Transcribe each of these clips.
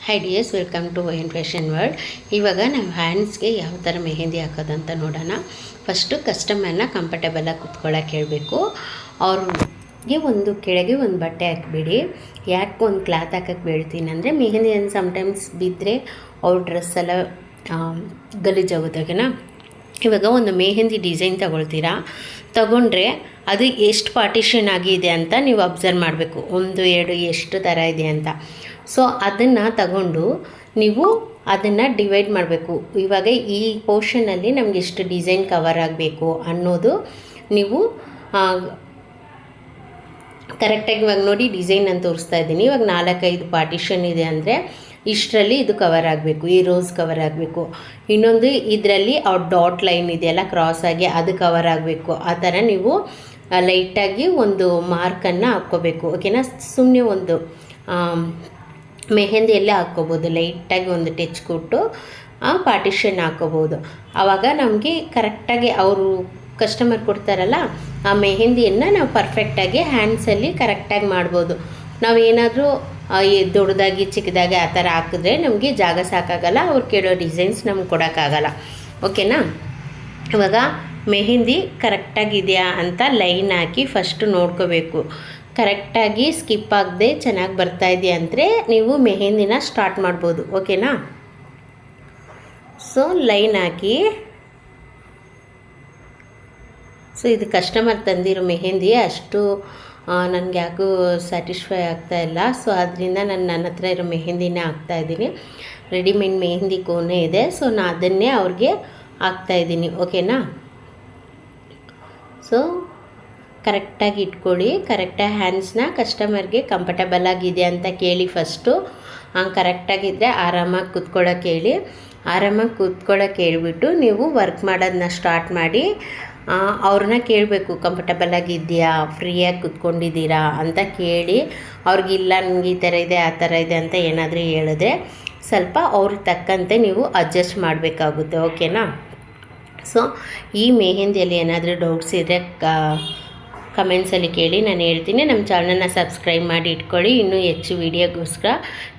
High dears, welcome to wine fashion world. ಇವಾಗ ನಾವು ಹ್ಯಾಂಡ್ಸ್ಗೆ ಯಾವ ಥರ ಮೆಹಂದಿ ಹಾಕೋದಂತ ನೋಡೋಣ. ಫಸ್ಟು ಕಸ್ಟಮರ್ನ ಕಂಫರ್ಟಬಲಾಗಿ ಕುತ್ಕೊಳ್ಳೋಕೆ ಹೇಳಬೇಕು. ಅವ್ರಿಗೆ ಕೆಳಗೆ ಒಂದು ಬಟ್ಟೆ ಹಾಕಿಬಿಡಿ. ಯಾಕೆ ಒಂದು ಕ್ಲಾತ್ ಹಾಕೋಕ್ಕೆ ಬೀಳ್ತೀನಿ ಅಂದರೆ, ಮೆಹಂದಿ ಸಮ್ಟೈಮ್ಸ್ ಬಿದ್ದರೆ ಅವ್ರ ಡ್ರೆಸ್ ಎಲ್ಲ ಗಲೀಜಾಗುತ್ತೆ. ಓಕೆನಾ? ಇವಾಗ ಒಂದು ಮೆಹಂದಿ ಡಿಸೈನ್ ತಗೊಂಡ್ರೆ ಅದು ಎಷ್ಟು ಪಾರ್ಟಿಷನ್ ಆಗಿದೆ ಅಂತ ನೀವು ಅಬ್ಸರ್ವ್ ಮಾಡಬೇಕು. 1 2 ಎಷ್ಟು ಥರ ಇದೆ ಅಂತ. ಸೊ ಅದನ್ನು ತಗೊಂಡು ನೀವು ಅದನ್ನು ಡಿವೈಡ್ ಮಾಡಬೇಕು. ಇವಾಗ ಈ ಪೋರ್ಷನಲ್ಲಿ ನಮಗೆ ಎಷ್ಟು ಡಿಸೈನ್ ಕವರ್ ಆಗಬೇಕು ಅನ್ನೋದು ನೀವು ಕರೆಕ್ಟಾಗಿ ಇವಾಗ ನೋಡಿ ಡಿಸೈನ್ ಅಂತ ತೋರಿಸ್ತಾ ಇದ್ದೀನಿ. ಇವಾಗ 4-5 ಪಾರ್ಟಿಷನ್ ಇದೆ ಅಂದರೆ ಇಷ್ಟರಲ್ಲಿ ಇದು ಕವರ್ ಆಗಬೇಕು, ಈ ರೋಸ್ ಕವರ್ ಆಗಬೇಕು, ಇನ್ನೊಂದು ಇದರಲ್ಲಿ ಡಾಟ್ ಲೈನ್ ಇದೆಯಲ್ಲ ಕ್ರಾಸ್ ಆಗಿ ಅದು ಕವರ್ ಆಗಬೇಕು. ಆ ಥರ ನೀವು ಲೈಟಾಗಿ ಒಂದು ಮಾರ್ಕನ್ನು ಹಾಕ್ಕೋಬೇಕು. ಓಕೆನಾ? ಸುಮ್ಮನೆ ಒಂದು ಮೆಹಂದಿಯಲ್ಲೇ ಹಾಕ್ಕೋಬೋದು. ಲೈಟಾಗಿ ಒಂದು ಟಚ್ ಕೊಟ್ಟು ಪಾರ್ಟಿಷನ್ ಹಾಕ್ಕೋಬೋದು. ಆವಾಗ ನಮಗೆ ಕರೆಕ್ಟಾಗಿ ಅವರು ಕಸ್ಟಮರ್ ಕೊಡ್ತಾರಲ್ಲ ಆ ಮೆಹಂದಿಯನ್ನು ನಾವು ಪರ್ಫೆಕ್ಟಾಗಿ ಹ್ಯಾಂಡ್ಸಲ್ಲಿ ಕರೆಕ್ಟಾಗಿ ಮಾಡ್ಬೋದು. ನಾವೇನಾದರೂ ದೊಡ್ಡದಾಗಿ ಚಿಕ್ಕದಾಗಿ ಆ ಥರ ಹಾಕಿದ್ರೆ ನಮಗೆ ಜಾಗ ಸಾಕಾಗಲ್ಲ, ಅವ್ರು ಕೇಳೋ ಡಿಸೈನ್ಸ್ ನಮ್ಗೆ ಕೊಡೋಕ್ಕಾಗಲ್ಲ. ಓಕೆನಾ? ಇವಾಗ ಮೆಹಂದಿ ಕರೆಕ್ಟಾಗಿದೆಯಾ ಅಂತ ಲೈನ್ ಹಾಕಿ ಫಸ್ಟು ನೋಡ್ಕೋಬೇಕು. ಕರೆಕ್ಟಾಗಿ ಸ್ಕಿಪ್ ಆಗದೆ ಚೆನ್ನಾಗಿ ಬರ್ತಾಯಿದೆಯಾ ಅಂದರೆ ನೀವು ಮೆಹಂದಿನ ಸ್ಟಾರ್ಟ್ ಮಾಡ್ಬೋದು. ಓಕೆನಾ? ಸೊ ಲೈನ್ ಹಾಕಿ, ಸೊ ಇದು ಕಸ್ಟಮರ್ ತಂದಿರೋ ಮೆಹಂದಿ ಅಷ್ಟು ನನಗೆ ಯಾಕೂ ಸ್ಯಾಟಿಸ್ಫೈ ಆಗ್ತಾಯಿಲ್ಲ. ಸೊ ಅದರಿಂದ ನನ್ನ ಹತ್ರ ಇರೋ ಮೆಹಂದಿನೇ ಹಾಕ್ತಾಯಿದ್ದೀನಿ. ರೆಡಿಮೇಡ್ ಮೆಹಂದಿ ಕೋನೆ ಇದೆ, ಸೊ ನಾನು ಅದನ್ನೇ ಅವ್ರಿಗೆ ಹಾಕ್ತಾಯಿದ್ದೀನಿ. ಓಕೆನಾ? ಸೊ ಕರೆಕ್ಟಾಗಿ ಇಟ್ಕೊಳ್ಳಿ. ಕರೆಕ್ಟಾಗಿ ಹ್ಯಾಂಡ್ಸ್ನ ಕಸ್ಟಮರ್ಗೆ ಕಂಫರ್ಟಬಲ್ ಆಗಿದೆ ಅಂತ ಕೇಳಿ ಫಸ್ಟು. ಕರೆಕ್ಟಾಗಿದ್ದರೆ ಆರಾಮಾಗಿ ಕೂತ್ಕೊಳ್ಳೋಕೆ ಹೇಳಿ. ಆರಾಮಾಗಿ ಕೂತ್ಕೊಳ್ಳೋಕೆ ಹೇಳ್ಬಿಟ್ಟು ನೀವು ವರ್ಕ್ ಮಾಡೋದನ್ನ ಸ್ಟಾರ್ಟ್ ಮಾಡಿ. ಅವ್ರನ್ನ ಕೇಳಬೇಕು, ಕಂಫರ್ಟಬಲ್ ಆಗಿದೆಯಾ, ಫ್ರೀಯಾಗಿ ಕೂತ್ಕೊಂಡಿದ್ದೀರಾ ಅಂತ ಕೇಳಿ. ಅವ್ರಿಗಿಲ್ಲ ನನಗೆ ಈ ಥರ ಇದೆ ಆ ಥರ ಇದೆ ಅಂತ ಏನಾದರೂ ಹೇಳಿದ್ರೆ ಸ್ವಲ್ಪ ಅವ್ರಿಗೆ ತಕ್ಕಂತೆ ನೀವು ಅಡ್ಜಸ್ಟ್ ಮಾಡಬೇಕಾಗುತ್ತೆ. ಓಕೆನಾ? ಸೊ ಈ ಮೆಹಂದಿಯಲ್ಲಿ ಏನಾದರೂ ಡೌಟ್ಸ್ ಇದ್ದರೆ ಕಮೆಂಟ್ಸಲ್ಲಿ ಕೇಳಿ, ನಾನು ಹೇಳ್ತೀನಿ. ನಮ್ಮ ಚಾನಲ್ನ ಸಬ್ಸ್ಕ್ರೈಬ್ ಮಾಡಿ ಇಟ್ಕೊಳ್ಳಿ. ಇನ್ನೂ ಹೆಚ್ಚು ವೀಡಿಯೋಗೋಸ್ಕರ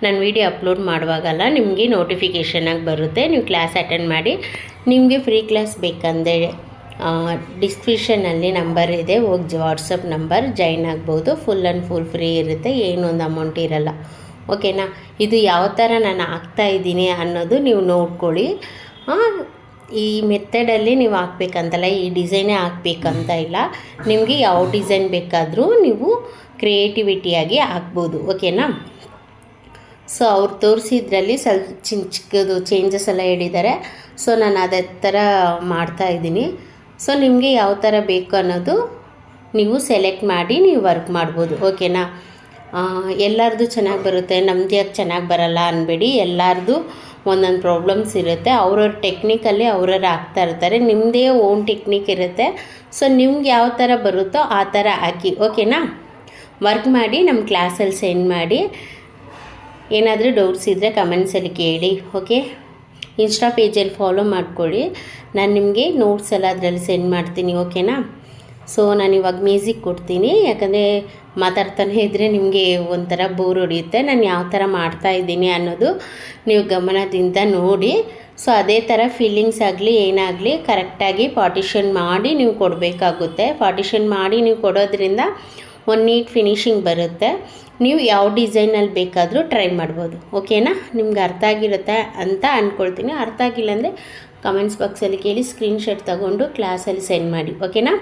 ನಾನು ವೀಡಿಯೋ ಅಪ್ಲೋಡ್ ಮಾಡುವಾಗಲ್ಲ ನಿಮಗೆ ನೋಟಿಫಿಕೇಷನಾಗಿ ಬರುತ್ತೆ. ನೀವು ಕ್ಲಾಸ್ ಅಟೆಂಡ್ ಮಾಡಿ. ನಿಮಗೆ ಫ್ರೀ ಕ್ಲಾಸ್ ಬೇಕಂದರೆ ಡಿಸ್ಕ್ರಿಪ್ಷನಲ್ಲಿ ನಂಬರ್ ಇದೆ, ಹೋಗಿ ವಾಟ್ಸಪ್ ನಂಬರ್ ಜಾಯಿನ್ ಆಗ್ಬೋದು. ಫುಲ್ ಆ್ಯಂಡ್ ಫುಲ್ ಫ್ರೀ ಇರುತ್ತೆ, ಏನೊಂದು ಅಮೌಂಟ್ ಇರಲ್ಲ. ಓಕೆನಾ? ಇದು ಯಾವ ಥರ ನಾನು ಹಾಕ್ತಾಯಿದ್ದೀನಿ ಅನ್ನೋದು ನೀವು ನೋಡ್ಕೊಳ್ಳಿ. ಈ ಮೆಥಡಲ್ಲಿ ನೀವು ಹಾಕ್ಬೇಕಂತಲ್ಲ, ಈ ಡಿಸೈನೇ ಹಾಕ್ಬೇಕಂತ ಇಲ್ಲ. ನಿಮಗೆ ಯಾವ ಡಿಸೈನ್ ಬೇಕಾದರೂ ನೀವು ಕ್ರಿಯೇಟಿವಿಟಿಯಾಗಿ ಹಾಕ್ಬೋದು. ಓಕೆನಾ? ಸೊ ಅವ್ರು ತೋರಿಸಿದ್ರಲ್ಲಿ ಸ್ವಲ್ಪ ಚಿಕ್ಕದು ಚೇಂಜಸ್ ಎಲ್ಲ ಹೇಳಿದ್ದಾರೆ. ಸೊ ನಾನು ಅದೇ ಥರ ಮಾಡ್ತಾಯಿದ್ದೀನಿ. ಸೊ ನಿಮಗೆ ಯಾವ ಥರ ಬೇಕು ಅನ್ನೋದು ನೀವು ಸೆಲೆಕ್ಟ್ ಮಾಡಿ ನೀವು ವರ್ಕ್ ಮಾಡ್ಬೋದು. ಓಕೆನಾ? ಎಲ್ಲರದು ಚೆನ್ನಾಗಿ ಬರುತ್ತೆ, ನಮ್ದು ಯಾಕೆ ಚೆನ್ನಾಗಿ ಬರಲ್ಲ ಅನ್ಬೇಡಿ. ಎಲ್ಲರದು ಒಂದೊಂದು ಪ್ರಾಬ್ಲಮ್ಸ್ ಇರುತ್ತೆ. ಅವ್ರವ್ರ ಟೆಕ್ನಿಕಲ್ಲಿ ಅವ್ರವ್ರು ಹಾಕ್ತಾ ಇರ್ತಾರೆ. ನಿಮ್ಮದೇ ಓನ್ ಟೆಕ್ನಿಕ್ ಇರುತ್ತೆ. ಸೊ ನಿಮ್ಗೆ ಯಾವ ಥರ ಬರುತ್ತೋ ಆ ಥರ ಹಾಕಿ. ಓಕೆನಾ? ವರ್ಕ್ ಮಾಡಿ ನಮ್ಮ ಕ್ಲಾಸಲ್ಲಿ ಸೆಂಡ್ ಮಾಡಿ. ಏನಾದರೂ ಡೌಟ್ಸ್ ಇದ್ದರೆ ಕಮೆಂಟ್ಸಲ್ಲಿ ಕೇಳಿ. ಓಕೆ? ಇನ್ಸ್ಟಾ ಪೇಜಲ್ಲಿ ಫಾಲೋ ಮಾಡ್ಕೊಳ್ಳಿ. ನಾನು ನಿಮಗೆ ನೋಟ್ಸ್ ಎಲ್ಲ ಅದರಲ್ಲಿ ಸೆಂಡ್ ಮಾಡ್ತೀನಿ. ಓಕೆನಾ? ಸೊ ನಾನು ಇವಾಗ ಮ್ಯೂಸಿಕ್ ಕೊಡ್ತೀನಿ, ಯಾಕಂದರೆ ಮಾತಾಡ್ತಾನೆ ಇದ್ದರೆ ನಿಮಗೆ ಒಂಥರ ಬೋರ್ ಹೊಡೆಯುತ್ತೆ. ನಾನು ಯಾವ ಥರ ಮಾಡ್ತಾಯಿದ್ದೀನಿ ಅನ್ನೋದು ನೀವು ಗಮನದಿಂದ ನೋಡಿ. ಸೊ ಅದೇ ಥರ ಫೀಲಿಂಗ್ಸ್ ಆಗಲಿ ಏನಾಗಲಿ ಕರೆಕ್ಟಾಗಿ ಪಾರ್ಟಿಷನ್ ಮಾಡಿ ನೀವು ಕೊಡಬೇಕಾಗುತ್ತೆ. ಪಾರ್ಟಿಷನ್ ಮಾಡಿ ನೀವು ಕೊಡೋದ್ರಿಂದ ಒಂದು ನೀಟ್ ಫಿನಿಶಿಂಗ್ ಬರುತ್ತೆ. ನೀವು ಯಾವ ಡಿಸೈನಲ್ಲಿ ಬೇಕಾದರೂ ಟ್ರೈ ಮಾಡ್ಬೋದು. ಓಕೆನಾ? ನಿಮ್ಗೆ ಅರ್ಥ ಆಗಿರುತ್ತೆ ಅಂತ ಅಂದ್ಕೊಳ್ತೀನಿ. ಅರ್ಥ ಆಗಿಲ್ಲ ಅಂದರೆ ಕಮೆಂಟ್ಸ್ ಬಾಕ್ಸಲ್ಲಿ ಕೇಳಿ, ಸ್ಕ್ರೀನ್ಶಾಟ್ ತಗೊಂಡು ಕ್ಲಾಸಲ್ಲಿ ಸೆಂಡ್ ಮಾಡಿ. ಓಕೆನಾ?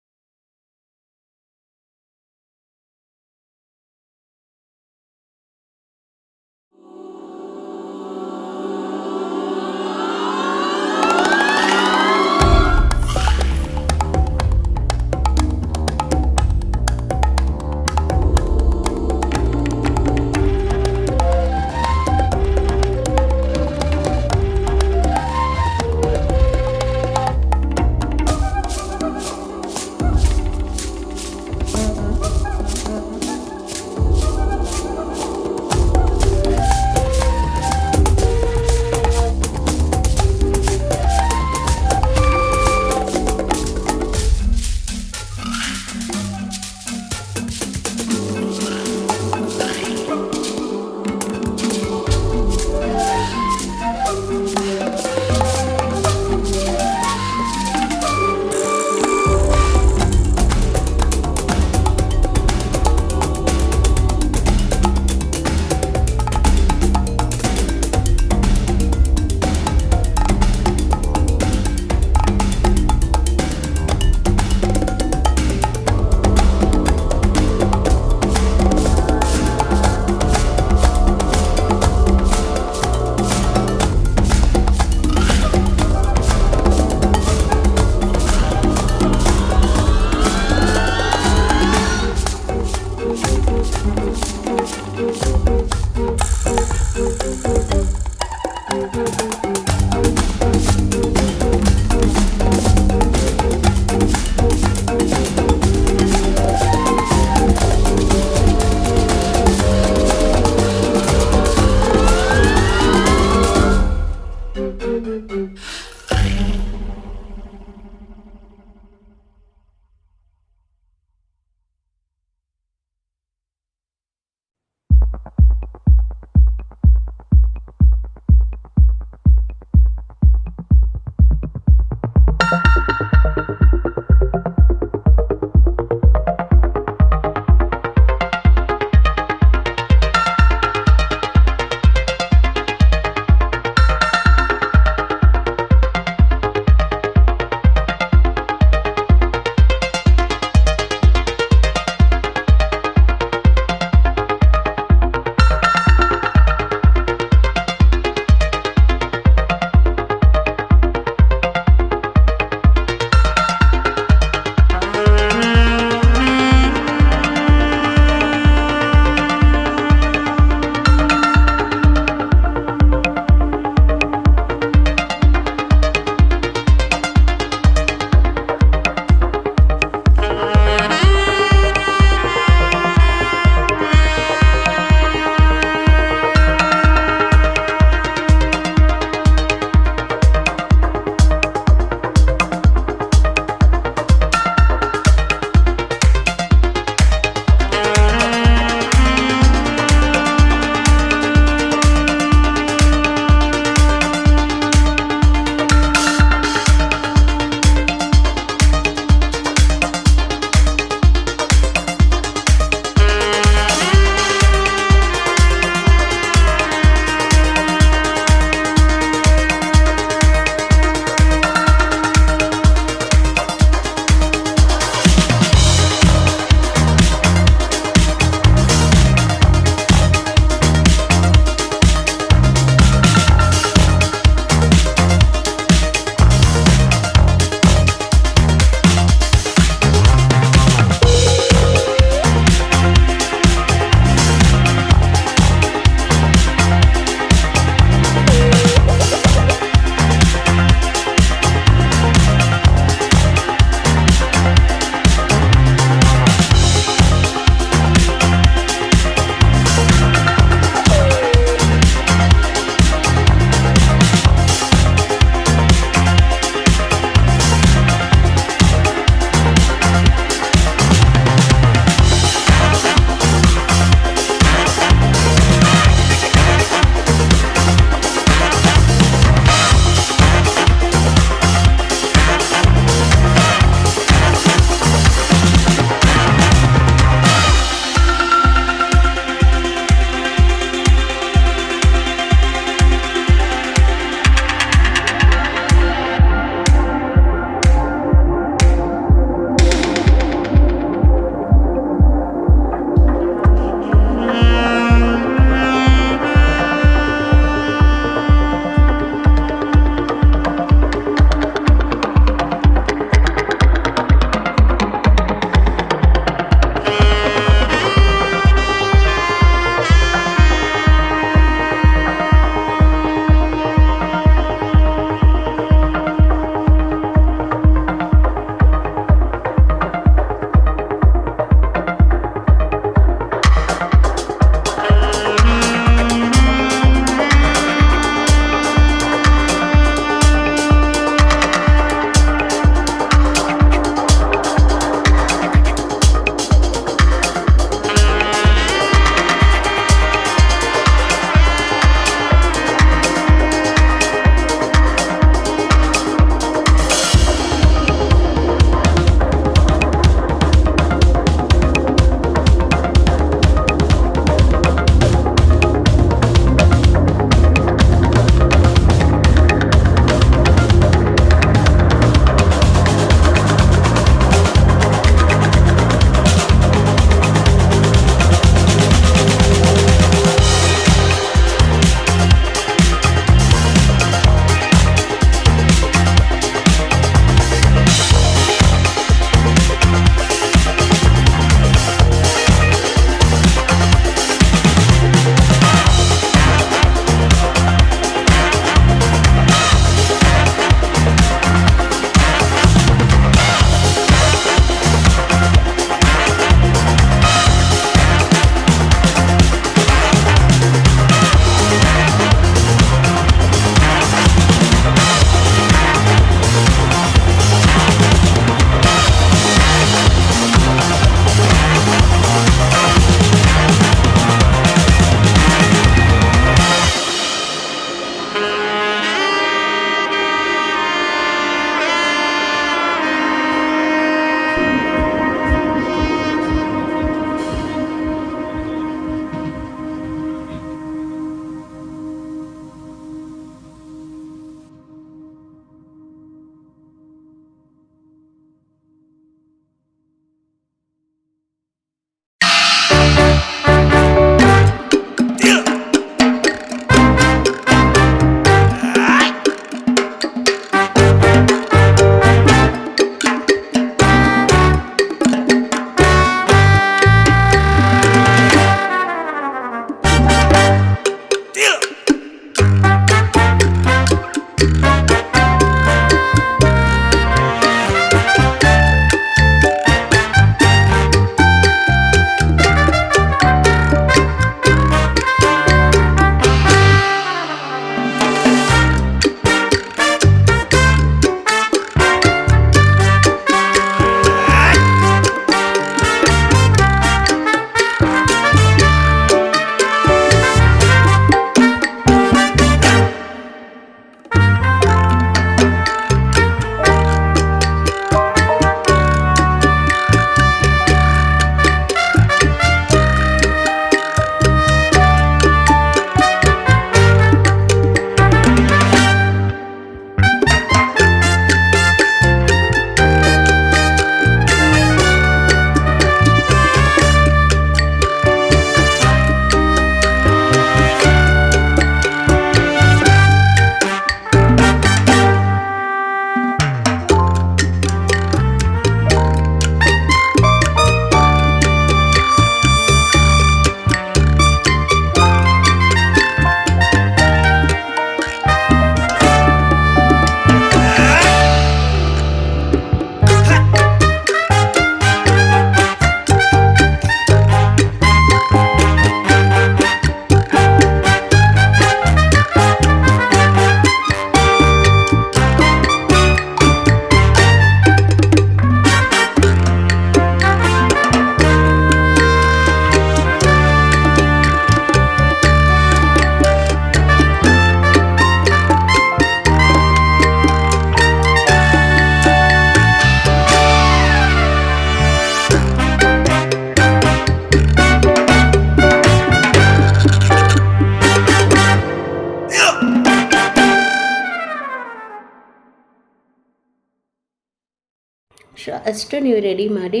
ಅಷ್ಟು ನೀವು ರೆಡಿ ಮಾಡಿ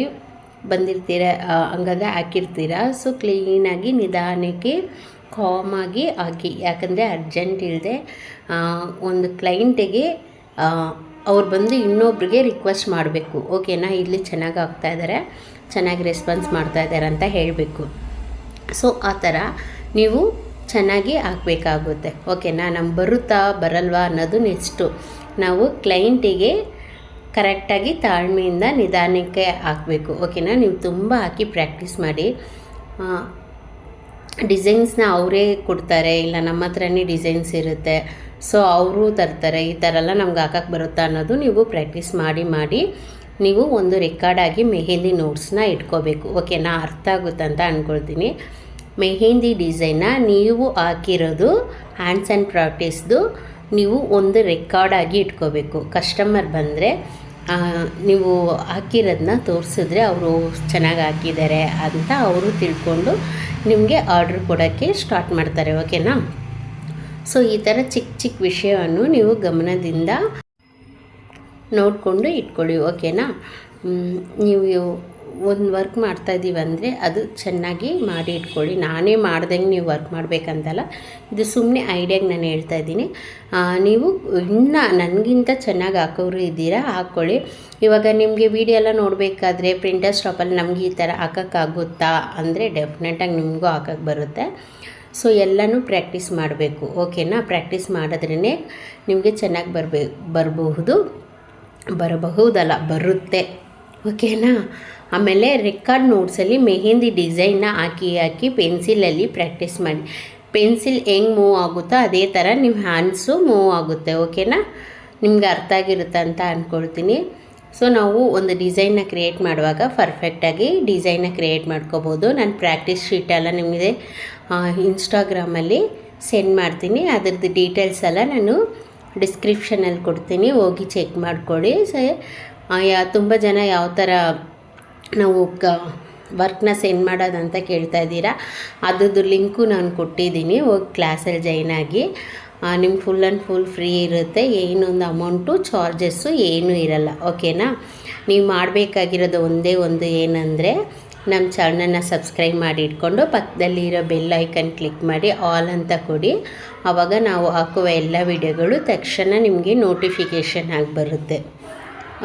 ಬಂದಿರ್ತೀರ, ಹಂಗಾದ್ರೆ ಹಾಕಿರ್ತೀರ. ಸೊ ಕ್ಲೀನಾಗಿ ನಿಧಾನಕ್ಕೆ ಕಾಮಾಗಿ ಹಾಕಿ, ಯಾಕಂದರೆ ಅರ್ಜೆಂಟ್ ಇಲ್ಲದೆ ಒಂದು ಕ್ಲೈಂಟಿಗೆ ಅವ್ರು ಬಂದು ಇನ್ನೊಬ್ರಿಗೆ ರಿಕ್ವೆಸ್ಟ್ ಮಾಡಬೇಕು, ಓಕೆನಾ, ಇಲ್ಲಿ ಚೆನ್ನಾಗಿ ಆಗ್ತಾಯಿದ್ದಾರೆ, ಚೆನ್ನಾಗಿ ರೆಸ್ಪಾನ್ಸ್ ಮಾಡ್ತಾಯಿದ್ದಾರೆ ಅಂತ ಹೇಳಬೇಕು. ಸೊ ಆ ಥರ ನೀವು ಚೆನ್ನಾಗಿ ಹಾಕಬೇಕಾಗುತ್ತೆ, ಓಕೆನಾ. ನಮ್ಗೆ ಬರುತ್ತಾ ಬರಲ್ವಾ ಅನ್ನೋದು ನೆಕ್ಸ್ಟು. ನಾವು ಕ್ಲೈಂಟಿಗೆ ಕರೆಕ್ಟಾಗಿ ತಾಳ್ಮೆಯಿಂದ ನಿಧಾನಕ್ಕೆ ಹಾಕಬೇಕು, ಓಕೆನಾ. ನೀವು ತುಂಬ ಹಾಕಿ ಪ್ರಾಕ್ಟೀಸ್ ಮಾಡಿ. ಡಿಸೈನ್ಸ್ನ ಅವರೇ ಕೊಡ್ತಾರೆ, ಇಲ್ಲ ನಮ್ಮ ಹತ್ರನೇ ಡಿಸೈನ್ಸ್ ಇರುತ್ತೆ, ಸೊ ಅವರು ತರ್ತಾರೆ, ಈ ಥರ ಎಲ್ಲ ನಮ್ಗೆ ಹಾಕಕ್ಕೆ ಬರುತ್ತಾ ಅನ್ನೋದು ನೀವು ಪ್ರಾಕ್ಟೀಸ್ ಮಾಡಿ ನೀವು ಒಂದು ರೆಕಾರ್ಡಾಗಿ ಮೆಹಂದಿ ನೋಟ್ಸ್ನ ಇಟ್ಕೋಬೇಕು, ಓಕೆನಾ. ಅರ್ಥ ಆಗುತ್ತೆ ಅಂತ ಅಂದ್ಕೊಳ್ತೀನಿ. ಮೆಹಂದಿ ಡಿಸೈನ್ನ ನೀವು ಹಾಕಿರೋದು ಹ್ಯಾಂಡ್ಸ್ ಆ್ಯಂಡ್ ಪ್ರಾಕ್ಟೀಸ್ದು ನೀವು ಒಂದು ರೆಕಾರ್ಡಾಗಿ ಇಟ್ಕೋಬೇಕು. ಕಸ್ಟಮರ್ ಬಂದರೆ ನೀವು ಹಾಕಿರೋದನ್ನ ತೋರಿಸಿದ್ರೆ ಅವರು ಚೆನ್ನಾಗಿ ಹಾಕಿದ್ದಾರೆ ಅಂತ ಅವರು ತಿಳ್ಕೊಂಡು ನಿಮಗೆ ಆರ್ಡ್ರ್ ಕೊಡೋಕ್ಕೆ ಸ್ಟಾರ್ಟ್ ಮಾಡ್ತಾರೆ, ಓಕೆನಾ. ಸೊ ಈ ಥರ ಚಿಕ್ಕ ಚಿಕ್ಕ ವಿಷಯವನ್ನು ನೀವು ಗಮನದಿಂದ ನೋಡಿಕೊಂಡು ಇಟ್ಕೊಳ್ಳಿ, ಓಕೆನಾ. ನೀವು ಒಂದು ವರ್ಕ್ ಮಾಡ್ತಾಯಿದ್ದೀವಿ ಅಂದರೆ ಅದು ಚೆನ್ನಾಗಿ ಮಾಡಿ ಇಟ್ಕೊಳ್ಳಿ. ನಾನೇ ಮಾಡ್ದಂಗೆ ನೀವು ವರ್ಕ್ ಮಾಡಬೇಕಂತಲ್ಲ, ಇದು ಸುಮ್ಮನೆ ಐಡಿಯಾಗೆ ನಾನು ಹೇಳ್ತಾ ಇದ್ದೀನಿ. ನೀವು ಇನ್ನೂ ನನಗಿಂತ ಚೆನ್ನಾಗಿ ಹಾಕೋರು ಇದ್ದೀರಾ, ಹಾಕ್ಕೊಳ್ಳಿ. ಇವಾಗ ನಿಮಗೆ ವಿಡಿಯೋ ಎಲ್ಲ ನೋಡಬೇಕಾದ್ರೆ ಪ್ರಿಂಟರ್ ಸ್ಟಾಪಲ್ಲಿ ನಮಗೆ ಈ ಥರ ಹಾಕೋಕ್ಕಾಗುತ್ತಾ ಅಂದರೆ ಡೆಫಿನೆಟಾಗಿ ನಿಮಗೂ ಹಾಕೋಕ್ಕೆ ಬರುತ್ತೆ. ಸೊ ಎಲ್ಲನೂ ಪ್ರಾಕ್ಟೀಸ್ ಮಾಡಬೇಕು, ಓಕೆನಾ. ಪ್ರಾಕ್ಟೀಸ್ ಮಾಡಿದ್ರೇ ನಿಮಗೆ ಚೆನ್ನಾಗಿ ಬರಬಹುದಲ್ಲ, ಬರುತ್ತೆ, ಓಕೆನಾ. ಆಮೇಲೆ ರೆಕಾರ್ಡ್ ನೋಟ್ಸಲ್ಲಿ ಮೆಹಂದಿ ಡಿಸೈನ್ನ ಹಾಕಿ ಪೆನ್ಸಿಲಲ್ಲಿ ಪ್ರಾಕ್ಟೀಸ್ ಮಾಡಿ. ಪೆನ್ಸಿಲ್ ಹೆಂಗೆ ಮೂವ್ ಆಗುತ್ತೋ ಅದೇ ಥರ ನಿಮ್ಮ ಹ್ಯಾಂಡ್ಸು ಮೂವ್ ಆಗುತ್ತೆ, ಓಕೆನಾ. ನಿಮ್ಗೆ ಅರ್ಥ ಆಗಿರುತ್ತೆ ಅಂತ ಅಂದ್ಕೊಳ್ತೀನಿ. ಸೊ ನಾವು ಒಂದು ಡಿಸೈನ್ನ ಕ್ರಿಯೇಟ್ ಮಾಡುವಾಗ ಪರ್ಫೆಕ್ಟಾಗಿ ಡಿಸೈನ್ನ ಕ್ರಿಯೇಟ್ ಮಾಡ್ಕೋಬೋದು. ನಾನು ಪ್ರಾಕ್ಟೀಸ್ ಶೀಟೆಲ್ಲ ನಿಮಗೆ ಇನ್ಸ್ಟಾಗ್ರಾಮಲ್ಲಿ ಸೆಂಡ್ ಮಾಡ್ತೀನಿ, ಅದರದ್ದು ಡೀಟೇಲ್ಸ್ ಎಲ್ಲ ನಾನು ಡಿಸ್ಕ್ರಿಪ್ಷನಲ್ಲಿ ಕೊಡ್ತೀನಿ, ಹೋಗಿ ಚೆಕ್ ಮಾಡ್ಕೊಳ್ಳಿ. ತುಂಬ ಜನ ಯಾವ ಥರ ನಾವು ವರ್ಕ್ನ ಸೆಂಡ್ ಮಾಡೋದಂತ ಕೇಳ್ತಾ ಇದ್ದೀರಾ, ಅದ್ರದ್ದು ಲಿಂಕು ನಾನು ಕೊಟ್ಟಿದ್ದೀನಿ, ಹೋಗಿ ಕ್ಲಾಸಲ್ಲಿ ಜಾಯ್ನ್ ಆಗಿ. ನಿಮ್ಗೆ ಫುಲ್ ಆ್ಯಂಡ್ ಫುಲ್ ಫ್ರೀ ಇರುತ್ತೆ, ಏನೊಂದು ಅಮೌಂಟು ಚಾರ್ಜಸ್ಸು ಏನೂ ಇರಲ್ಲ, ಓಕೆನಾ. ನೀವು ಮಾಡಬೇಕಾಗಿರೋದು ಒಂದೇ ಒಂದು ಏನಂದರೆ ನಮ್ಮ ಚಾನಲ್ನ ಸಬ್ಸ್ಕ್ರೈಬ್ ಮಾಡಿ ಇಟ್ಕೊಂಡು ಪಕ್ಕದಲ್ಲಿ ಇರೋ ಬೆಲ್ ಐಕನ್ ಕ್ಲಿಕ್ ಮಾಡಿ ಆಲ್ ಅಂತ ಕೊಡಿ. ಆವಾಗ ನಾವು ಹಾಕುವ ಎಲ್ಲ ವಿಡಿಯೋಗಳು ತಕ್ಷಣ ನಿಮಗೆ ನೋಟಿಫಿಕೇಷನ್ ಆಗಿ ಬರುತ್ತೆ,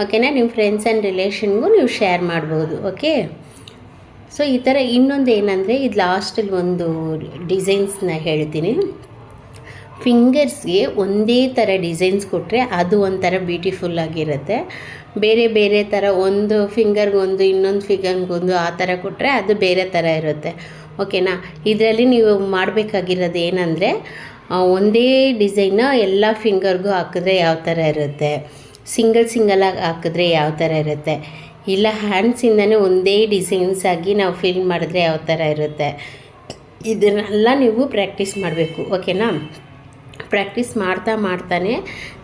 ಓಕೆನಾ. ನಿಮ್ಮ ಫ್ರೆಂಡ್ಸ್ ಆ್ಯಂಡ್ ರಿಲೇಷನ್ಗೂ ನೀವು ಶೇರ್ ಮಾಡ್ಬೋದು, ಓಕೆ. ಸೊ ಈ ಥರ ಇನ್ನೊಂದು ಏನಂದರೆ ಇದು ಲಾಸ್ಟಲ್ಲಿ ಒಂದು ಡಿಸೈನ್ಸ್ನ ಹೇಳ್ತೀನಿ. ಫಿಂಗರ್ಸ್ಗೆ ಒಂದೇ ಥರ ಡಿಸೈನ್ಸ್ ಕೊಟ್ಟರೆ ಅದು ಒಂಥರ ಬ್ಯೂಟಿಫುಲ್ಲಾಗಿರುತ್ತೆ. ಬೇರೆ ಬೇರೆ ಥರ ಒಂದು ಫಿಂಗರ್ಗೊಂದು ಇನ್ನೊಂದು ಫಿಂಗರ್ಗೊಂದು ಆ ಥರ ಕೊಟ್ಟರೆ ಅದು ಬೇರೆ ಥರ ಇರುತ್ತೆ, ಓಕೆನಾ. ಇದರಲ್ಲಿ ನೀವು ಮಾಡಬೇಕಾಗಿರೋದು ಏನಂದರೆ ಒಂದೇ ಡಿಸೈನ್ನ ಎಲ್ಲ ಫಿಂಗರ್ಗೂ ಹಾಕಿದ್ರೆ ಯಾವ ಥರ ಇರುತ್ತೆ, ಸಿಂಗಲಾಗಿ ಹಾಕಿದ್ರೆ ಯಾವ ಥರ ಇರುತ್ತೆ, ಇಲ್ಲ ಹ್ಯಾಂಡ್ಸಿಂದನೇ ಒಂದೇ ಡಿಸೈನ್ಸ್ ಆಗಿ ನಾವು ಫಿಲ್ ಮಾಡಿದ್ರೆ ಯಾವ ಥರ ಇರುತ್ತೆ, ಇದನ್ನೆಲ್ಲ ನೀವು ಪ್ರಾಕ್ಟೀಸ್ ಮಾಡಬೇಕು, ಓಕೆನಾ. ಪ್ರಾಕ್ಟೀಸ್ ಮಾಡ್ತಾನೆ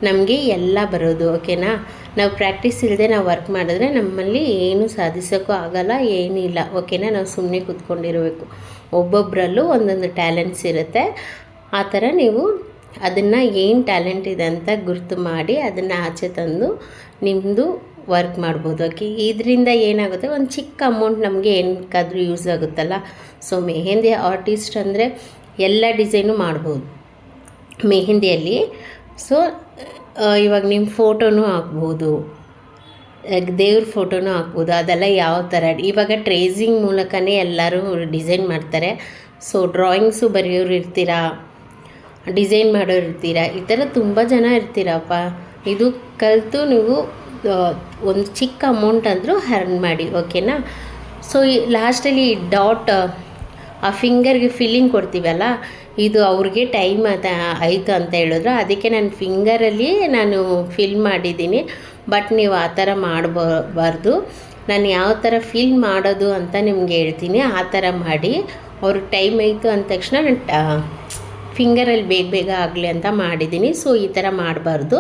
ನಮಗೆ ಎಲ್ಲ ಬರೋದು, ಓಕೆನಾ. ನಾವು ಪ್ರಾಕ್ಟೀಸ್ ಇಲ್ಲದೆ ನಾವು ವರ್ಕ್ ಮಾಡಿದ್ರೆ ನಮ್ಮಲ್ಲಿ ಏನು ಸಾಧಿಸೋಕ್ಕೂ ಆಗೋಲ್ಲ, ಏನೂ ಇಲ್ಲ, ಓಕೆನಾ. ನಾವು ಸುಮ್ಮನೆ ಕೂತ್ಕೊಂಡಿರಬೇಕು. ಒಬ್ಬೊಬ್ಬರಲ್ಲೂ ಒಂದೊಂದು ಟ್ಯಾಲೆಂಟ್ಸ್ ಇರುತ್ತೆ, ಆ ಥರ ನೀವು ಅದನ್ನು ಏನು ಟ್ಯಾಲೆಂಟ್ ಇದೆ ಅಂತ ಗುರ್ತು ಮಾಡಿ ಅದನ್ನು ಆಚೆ ತಂದು ನಿಮ್ಮದು ವರ್ಕ್ ಮಾಡ್ಬೋದು, ಓಕೆ. ಇದರಿಂದ ಏನಾಗುತ್ತೆ, ಒಂದು ಚಿಕ್ಕ ಅಮೌಂಟ್ ನಮಗೆ ಏನಕ್ಕಾದರೂ ಯೂಸ್ ಆಗುತ್ತಲ್ಲ. ಸೊ ಮೆಹಂದಿ ಆರ್ಟಿಸ್ಟ್ ಅಂದರೆ ಎಲ್ಲ ಡಿಸೈನು ಮಾಡ್ಬೋದು ಮೆಹಂದಿಯಲ್ಲಿ. ಸೊ ಇವಾಗ ನಿಮ್ಮ ಫೋಟೋನೂ ಹಾಕ್ಬೋದು, ದೇವ್ರ ಫೋಟೋನೂ ಹಾಕ್ಬೋದು, ಅದೆಲ್ಲ ಯಾವ ಥರ ಇವಾಗ ಟ್ರೇಸಿಂಗ್ ಮೂಲಕನೇ ಎಲ್ಲರೂ ಡಿಸೈನ್ ಮಾಡ್ತಾರೆ. ಸೊ ಡ್ರಾಯಿಂಗ್ಸು ಬರೆಯೋರು ಇರ್ತೀರಾ, ಡಿಸೈನ್ ಮಾಡೋರು ಇರ್ತೀರಾ, ಈ ಥರ ತುಂಬ ಜನ ಇರ್ತೀರಪ್ಪ. ಇದು ಕಲಿತು ನೀವು ಒಂದು ಚಿಕ್ಕ ಅಮೌಂಟ್ ಅಂದರೂ ಅರ್ನ್ ಮಾಡಿ, ಓಕೆನಾ. ಸೊ ಲಾಸ್ಟಲ್ಲಿ ಡಾಟ್ ಆ ಫಿಂಗರ್ಗೆ ಫಿಲ್ಲಿಂಗ್ ಕೊಡ್ತೀವಲ್ಲ, ಇದು ಅವ್ರಿಗೆ ಟೈಮ್ ಆಯಿತು ಅಂತ ಹೇಳಿದ್ರು, ಅದಕ್ಕೆ ನಾನು ಫಿಂಗರಲ್ಲಿ ನಾನು ಫಿಲ್ ಮಾಡಿದ್ದೀನಿ. ಬಟ್ ನೀವು ಆ ಥರ ಮಾಡಬಾರ್ದು. ನಾನು ಯಾವ ಥರ ಫಿಲ್ ಮಾಡೋದು ಅಂತ ನಿಮ್ಗೆ ಹೇಳ್ತೀನಿ, ಆ ಥರ ಮಾಡಿ. ಅವ್ರಿಗೆ ಟೈಮ್ ಆಯಿತು ಅಂದ ತಕ್ಷಣ ನಾನು ಫಿಂಗರಲ್ಲಿ ಬೇಗ ಆಗಲಿ ಅಂತ ಮಾಡಿದ್ದೀನಿ. ಸೊ ಈ ಥರ ಮಾಡಬಾರ್ದು.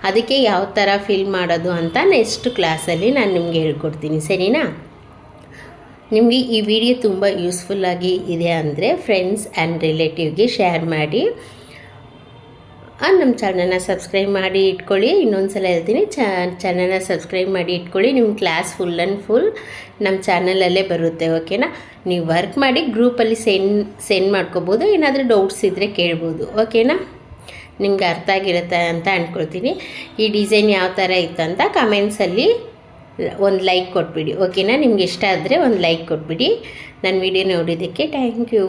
ಅದಕ್ಕೆ ಯಾವ ಥರ ಫಿಲ್ ಮಾಡೋದು ಅಂತ ನೆಕ್ಸ್ಟ್ ಕ್ಲಾಸಲ್ಲಿ ನಾನು ನಿಮ್ಗೆ ಹೇಳ್ಕೊಡ್ತೀನಿ, ಸರಿನಾ. ನಿಮಗೆ ಈ ವಿಡಿಯೋ ತುಂಬ ಯೂಸ್ಫುಲ್ಲಾಗಿ ಇದೆ ಅಂದರೆ ಫ್ರೆಂಡ್ಸ್ ಆ್ಯಂಡ್ ರಿಲೇಟಿವ್ಗೆ ಶೇರ್ ಮಾಡಿ. ನಮ್ಮ ಚಾನಲ್ನ ಸಬ್ಸ್ಕ್ರೈಬ್ ಮಾಡಿ ಇಟ್ಕೊಳ್ಳಿ. ಇನ್ನೊಂದು ಸಲ ಹೇಳ್ತೀನಿ, ಚಾನಲ್ನ ಸಬ್ಸ್ಕ್ರೈಬ್ ಮಾಡಿ ಇಟ್ಕೊಳ್ಳಿ. ನಿಮ್ಮ ಕ್ಲಾಸ್ ಫುಲ್ ಆ್ಯಂಡ್ ಫುಲ್ ನಮ್ಮ ಚಾನಲಲ್ಲೇ ಬರುತ್ತೆ. ಓಕೆನಾ? ನೀವು ವರ್ಕ್ ಮಾಡಿ ಗ್ರೂಪಲ್ಲಿ ಸೆಂಡ್ ಮಾಡ್ಕೋಬೋದು. ಏನಾದರೂ ಡೌಟ್ಸ್ ಇದ್ದರೆ ಕೇಳ್ಬೋದು. ಓಕೆನಾ? ನಿಮ್ಗೆ ಅರ್ಥ ಆಗಿರುತ್ತೆ ಅಂತ ಅಂದ್ಕೊಳ್ತೀನಿ. ಈ ಡಿಸೈನ್ ಯಾವ ಥರ ಇತ್ತು ಅಂತ ಕಮೆಂಟ್ಸಲ್ಲಿ ಒಂದು ಲೈಕ್ ಕೊಟ್ಬಿಡಿ. ಓಕೆನಾ? ನಿಮ್ಗೆ ಇಷ್ಟ ಆದರೆ ಒಂದು ಲೈಕ್ ಕೊಟ್ಬಿಡಿ. ನನ್ನ ವಿಡಿಯೋ ನೋಡಿದ್ದಕ್ಕೆ ಥ್ಯಾಂಕ್ ಯು.